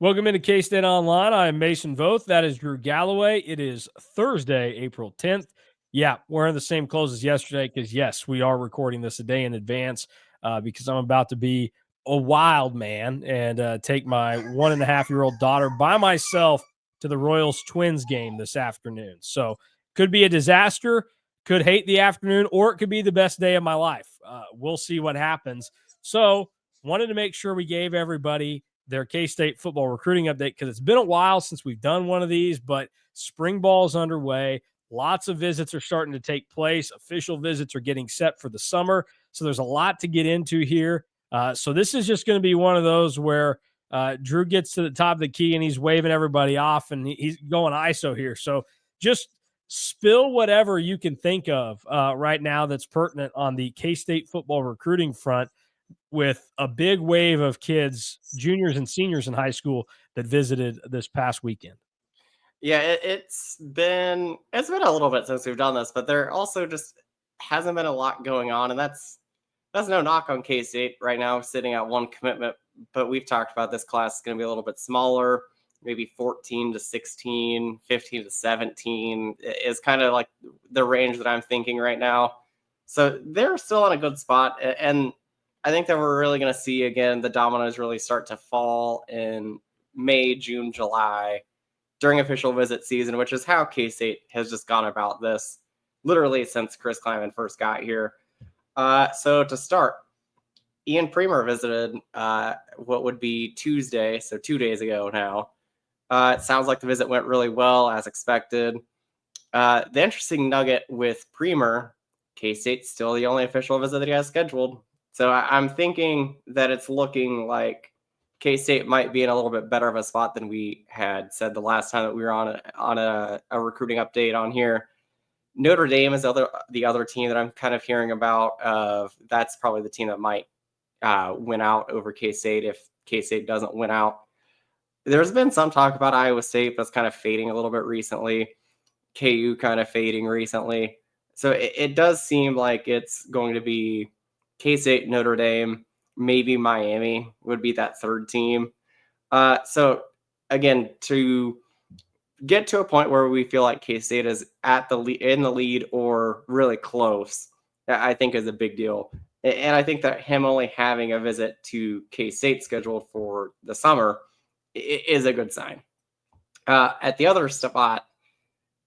Welcome into K-State Online. I am Mason Voth. That is Drew Galloway. It is Thursday, April 10th. Yeah, we're in the same clothes as yesterday because, yes, we are recording this a day in advance because I'm about to be a wild man and take my 1.5-year-old daughter by myself to the Royals Twins game this afternoon. So could be a disaster, could hate the afternoon, or it could be the best day of my life. We'll see what happens. So wanted to make sure we gave everybody their K-State football recruiting update because it's been a while since we've done one of these, but spring ball is underway. Lots of visits are starting to take place. Official visits are getting set for the summer. So there's a lot to get into here. So this is just going to be one of those where Drew gets to the top of the key and he's waving everybody off and he's going ISO here. So just spill whatever you can think of right now that's pertinent on the K-State football recruiting front, with a big wave of kids, juniors and seniors in high school that visited this past weekend. Yeah, it's been a little bit since we've done this, but there also just hasn't been a lot going on, and that's no knock on K-State right now, sitting at one commitment. But we've talked about this class is going to be a little bit smaller, maybe 14 to 16, 15 to 17 is kind of like the range that I'm thinking right now. So they're still in a good spot, and I think that we're really going to see again the dominoes really start to fall in May, June, July during official visit season, which is how K-State has just gone about this literally since Chris Kleiman first got here. So to start, Ian Premer visited what would be Tuesday, so 2 days ago now. It sounds like the visit went really well, as expected. The interesting nugget with Premer, K-State's still the only official visit that he has scheduled. So I'm thinking that it's looking like K-State might be in a little bit better of a spot than we had said the last time that we were on a recruiting update on here. Notre Dame is the other team that I'm kind of hearing about. That's probably the team that might win out over K-State if K-State doesn't win out. There's been some talk about Iowa State, but it's kind of fading a little bit recently. KU kind of fading recently. So it does seem like it's going to be K-State, Notre Dame, maybe Miami would be that third team. So again, to get to a point where we feel like K-State is in the lead or really close, I think is a big deal. And I think that him only having a visit to K-State scheduled for the summer is a good sign. At the other spot,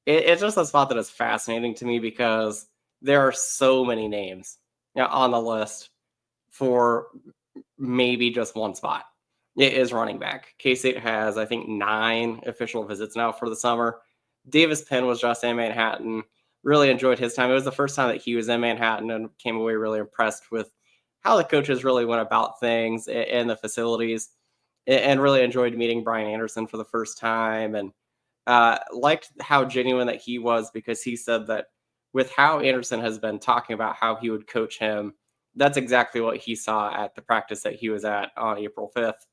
it's just a spot that is fascinating to me because there are so many names on the list for maybe just one spot. It is running back. K-State has, I think, 9 official visits now for the summer. Davis Penn was just in Manhattan. Really enjoyed his time. It was the first time that he was in Manhattan and came away really impressed with how the coaches really went about things in the facilities, and really enjoyed meeting Brian Anderson for the first time, and liked how genuine that he was, because he said that with how Anderson has been talking about how he would coach him, that's exactly what he saw at the practice that he was at on April 5th.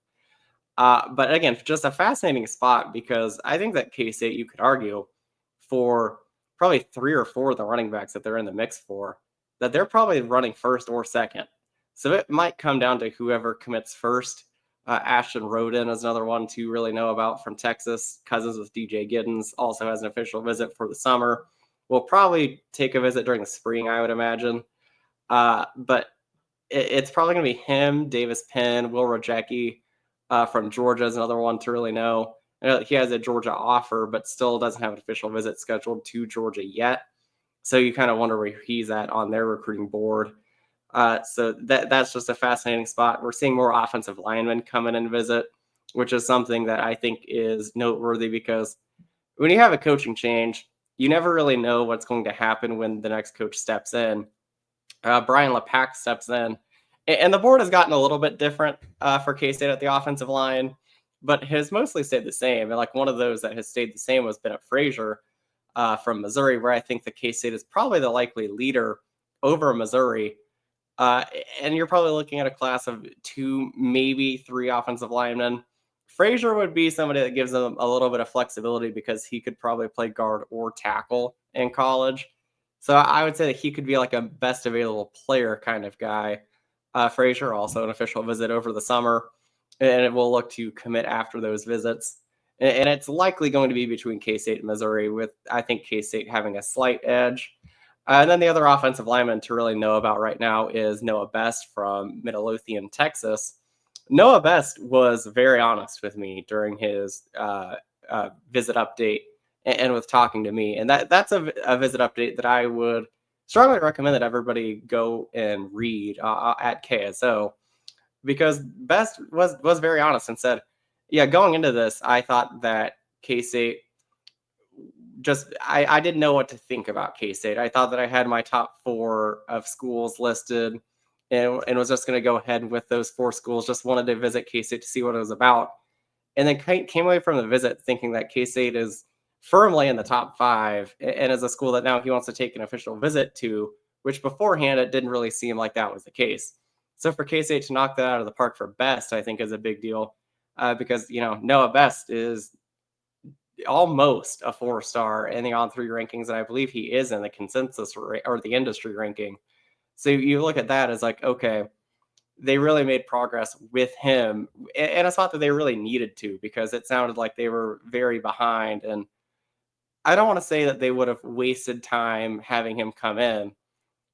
But again, just a fascinating spot, because I think that K-State, you could argue, for probably 3 or 4 of the running backs that they're in the mix for, that they're probably running first or second. So it might come down to whoever commits first. Ashton Roden is another one to really know about from Texas. Cousins with DJ Giddens also has an official visit for the summer. We'll probably take a visit during the spring, I would imagine. But it's probably going to be him, Davis Penn, Will Rojecki from Georgia is another one to really know. He has a Georgia offer, but still doesn't have an official visit scheduled to Georgia yet. So you kind of wonder where he's at on their recruiting board. So that's just a fascinating spot. We're seeing more offensive linemen come in and visit, which is something that I think is noteworthy, because when you have a coaching change, you never really know what's going to happen when the next coach steps in. Brian LePack steps in, and the board has gotten a little bit different for K-State at the offensive line, but has mostly stayed the same. And like one of those that has stayed the same was Bennett Frazier from Missouri, where I think the K-State is probably the likely leader over Missouri. And you're probably looking at a class of 2, maybe 3 offensive linemen. Frazier would be somebody that gives them a little bit of flexibility, because he could probably play guard or tackle in college. So I would say that he could be like a best available player kind of guy. Frazier also an official visit over the summer. and it will look to commit after those visits. And it's likely going to be between K-State and Missouri, with I think K-State having a slight edge. And then the other offensive lineman to really know about right now is Noah Best from Midlothian, Texas. Noah Best was very honest with me during his visit update and with talking to me, and that's a visit update that I would strongly recommend that everybody go and read at KSO, because Best was very honest and said, "Yeah, going into this, I thought that K State I didn't know what to think about K State. I thought that I had my top four of schools listed, and was just going to go ahead with those four schools. Just wanted to visit K State to see what it was about, and then came away from the visit thinking that K State is firmly in the top five and is a school that now he wants to take an official visit to, which beforehand it didn't really seem like that was the case. So for K State to knock that out of the park for Best, I think is a big deal, because Noah Best is almost a 4-star in the On3 rankings, and I believe he is in the consensus or the industry ranking. So you look at that as like, okay, they really made progress with him, and it's not that they really needed to, because it sounded like they were very behind. And I don't want to say that they would have wasted time having him come in,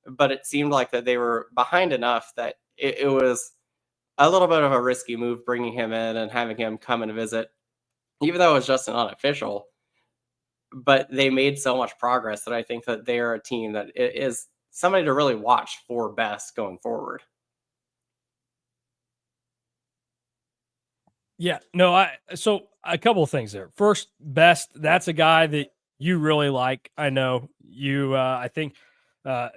but it seemed like that they were behind enough that it was a little bit of a risky move bringing him in and having him come and visit, even though it was just an unofficial. But they made so much progress that I think that they're a team that is somebody to really watch for Best going forward. Yeah, no, so a couple of things there. First, Best, that's a guy that you really like. I know you. I think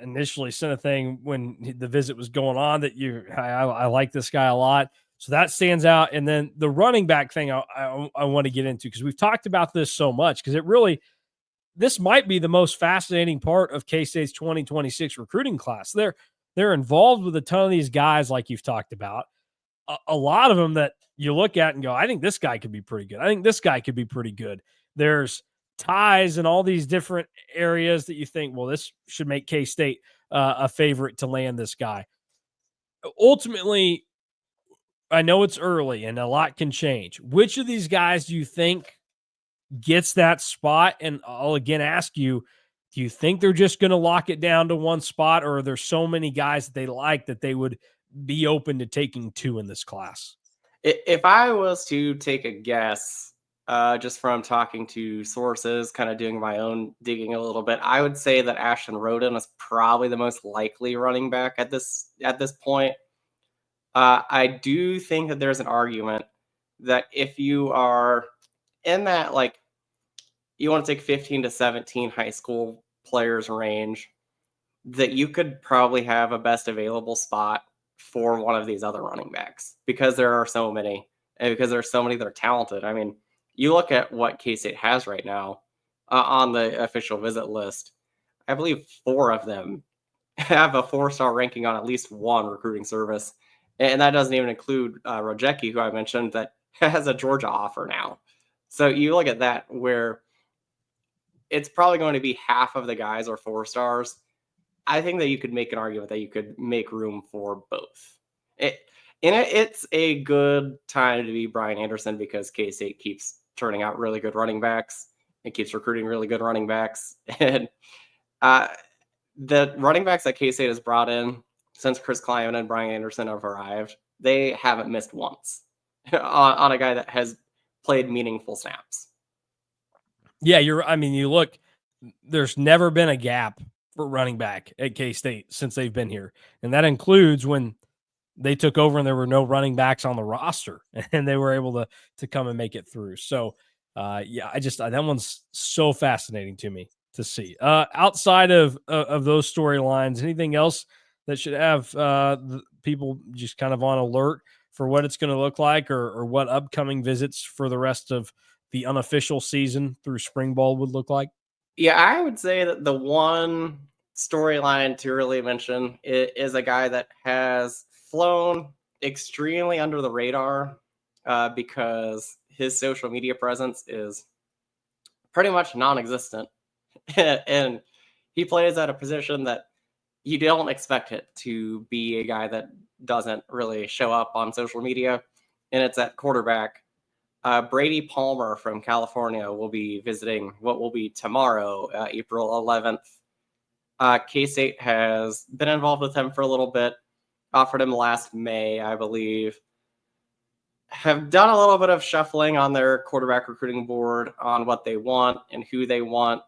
initially sent a thing when the visit was going on that I like this guy a lot. So that stands out. And then the running back thing I want to get into, because we've talked about this so much, because this might be the most fascinating part of K-State's 2026 recruiting class. They're involved with a ton of these guys like you've talked about. A lot of them that you look at and go, I think this guy could be pretty good. I think this guy could be pretty good. There's ties in all these different areas that you think, well, this should make K-State a favorite to land this guy. Ultimately, I know it's early and a lot can change. Which of these guys do you think gets that spot? And I'll again ask you, do you think they're just going to lock it down to one spot, or are there so many guys that they like that they would be open to taking two in this class? If I was to take a guess, just from talking to sources, kind of doing my own digging a little bit, I would say that Ashton Roden is probably the most likely running back at this point. I do think that there's an argument that if you are in that, like, you want to take 15 to 17 high school players range, that you could probably have a best available spot for one of these other running backs, because there are so many, and because there's so many that are talented. I mean, you look at what K-State has right now on the official visit list. I believe four of them have a 4-star ranking on at least one recruiting service, and that doesn't even include Rojecki, who I mentioned, that has a Georgia offer now. So you look at that, where it's probably going to be half of the guys are 4-stars. I think that you could make an argument that you could make room for both. It's a good time to be Brian Anderson, because K-State keeps turning out really good running backs. It keeps recruiting really good running backs. And uh, the running backs that K-State has brought in since Chris Kleiman and Brian Anderson have arrived, they haven't missed once on a guy that has played meaningful snaps. Yeah, I mean, you look, there's never been a gap for running back at K-State since they've been here. And that includes when they took over and there were no running backs on the roster and they were able to come and make it through. So yeah, that one's so fascinating to me to see. Outside of those storylines, anything else that should have people just kind of on alert for what it's going to look like, or what upcoming visits for the rest of the unofficial season through spring ball would look like? Yeah, I would say that the one storyline to really mention is a guy that has flown extremely under the radar, because his social media presence is pretty much non-existent, and he plays at a position that you don't expect it to be a guy that doesn't really show up on social media. and it's at quarterback. Brady Palmer from California will be visiting what will be tomorrow, April 11th. K-State has been involved with him for a little bit, offered him last May, I believe. Have done a little bit of shuffling on their quarterback recruiting board on what they want and who they want.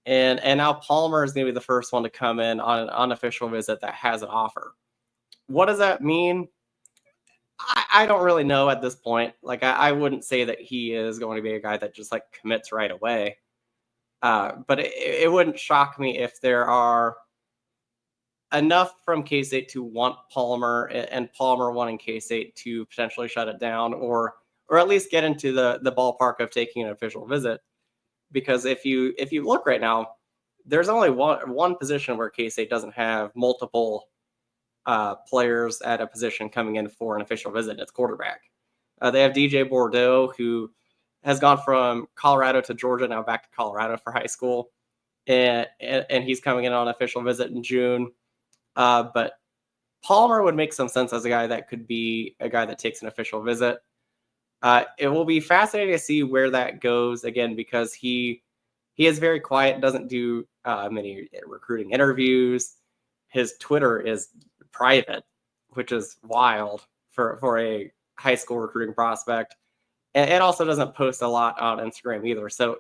And now Palmer is going to be the first one to come in on an unofficial visit that has an offer. What does that mean? I don't really know at this point. Like, I wouldn't say that he is going to be a guy that just like commits right away. But it wouldn't shock me if there are enough from K-State to want Palmer and Palmer wanting K-State to potentially shut it down or at least get into the ballpark of taking an official visit. Because if you look right now, there's only one position where K-State doesn't have multiple players at a position coming in for an official visit. It's quarterback. They have DJ Bordeaux, who has gone from Colorado to Georgia, now back to Colorado for high school, and he's coming in on an official visit in June. But Palmer would make some sense as a guy that could be a guy that takes an official visit. It will be fascinating to see where that goes again, because he is very quiet, doesn't do many recruiting interviews. His Twitter is private, which is wild for a high school recruiting prospect. And it also doesn't post a lot on Instagram either. So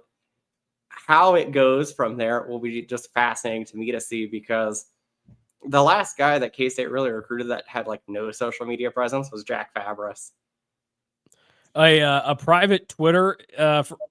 how it goes from there will be just fascinating to me to see, because the last guy that K-State really recruited that had like no social media presence was Jack Fabris. A private Twitter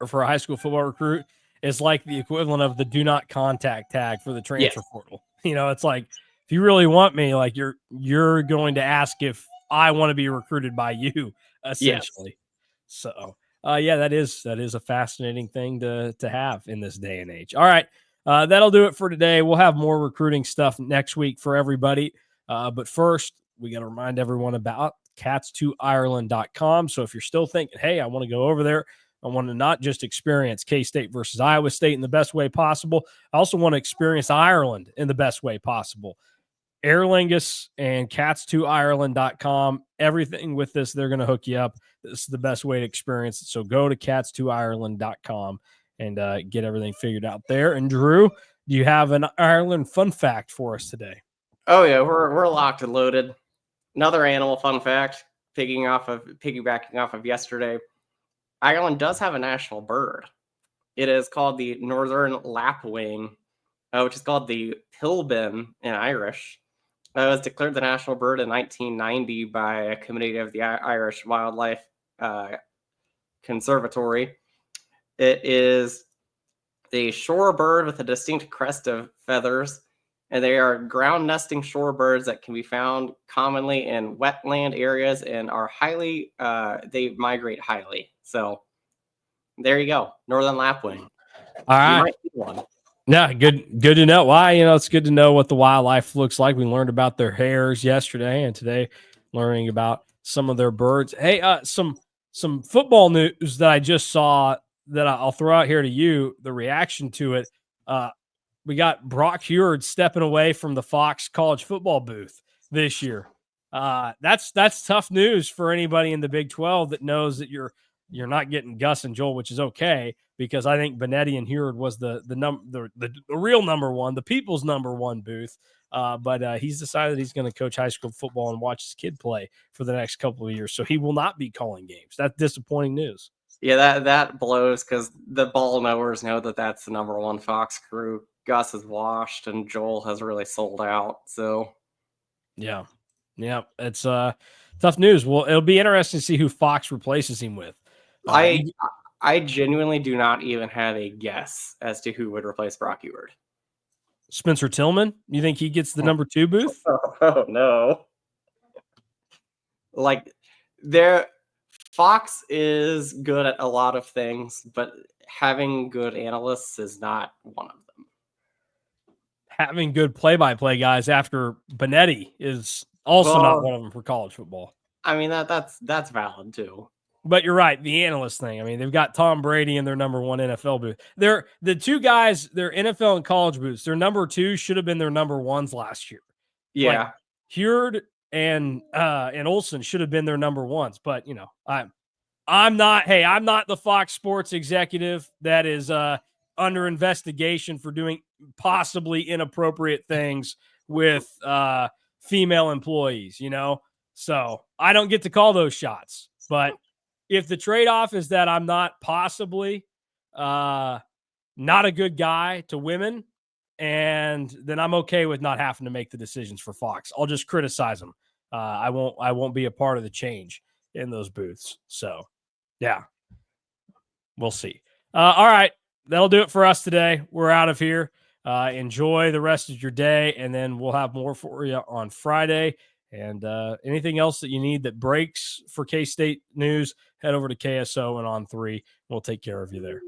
for a high school football recruit is like the equivalent of the do not contact tag for the transfer portal. You know, it's like, if you really want me, like you're going to ask if I want to be recruited by you, essentially. Yes. So that is a fascinating thing to have in this day and age. All right. That'll do it for today. We'll have more recruiting stuff next week for everybody. But first, we got to remind everyone about cats2ireland.com. So if you're still thinking, hey, I want to go over there, I want to not just experience K-State versus Iowa State in the best way possible, I also want to experience Ireland in the best way possible. Aer Lingus and cats2ireland.com. Everything with this, they're going to hook you up. This is the best way to experience it. So go to cats2ireland.com and get everything figured out there. And Drew, do you have an Ireland fun fact for us today? Oh yeah, we're locked and loaded. Another animal fun fact, piggybacking off of yesterday. Ireland does have a national bird. It is called the northern lapwing, which is called the pilbin in Irish. It was declared the national bird in 1990 by a committee of the Irish Wildlife Conservatory. It is a shore bird with a distinct crest of feathers, and they are ground nesting shorebirds that can be found commonly in wetland areas and are they migrate highly. So there you go, northern lapwing. All right. You might see one. Yeah, good to know. Why, it's good to know what the wildlife looks like. We learned about their hares yesterday, and today learning about some of their birds. Hey, some football news that I just saw that I'll throw out here to you, the reaction to it. We got Brock Heward stepping away from the Fox college football booth this year. That's tough news for anybody in the Big 12 that knows that you're not getting Gus and Joel, which is okay, because I think Benetti and Heward was the real number one, the people's number one booth. But he's decided he's going to coach high school football and watch his kid play for the next couple of years. So he will not be calling games. That's disappointing news. Yeah, that blows, because the ball knowers know that that's the number one Fox crew. Gus is washed and Joel has really sold out. So yeah, it's tough news. Well, it'll be interesting to see who Fox replaces him with. I genuinely do not even have a guess as to who would replace Brock Heward. Spencer Tillman? You think he gets the number 2 booth? Oh no. Like, Fox is good at a lot of things, but having good analysts is not one of them. Having good play-by-play guys after Benetti is also not one of them for college football. I mean, that's valid too. But you're right, the analyst thing. I mean, they've got Tom Brady in their number 1 NFL booth. They're the two guys, their NFL and college booths. Their number 2 should have been their number 1s last year. Yeah. Like, Heward and Olsen should have been their number ones. But I'm not the Fox Sports executive that is under investigation for doing possibly inappropriate things with female employees, So I don't get to call those shots. But if the trade-off is that I'm not possibly not a good guy to women, and then I'm okay with not having to make the decisions for Fox. I'll just criticize them. I won't be a part of the change in those booths. So yeah, we'll see. All right. That'll do it for us today. We're out of here. Enjoy the rest of your day, and then we'll have more for you on Friday. And anything else that you need that breaks for K-State news, head over to KSO and On3. We'll take care of you there.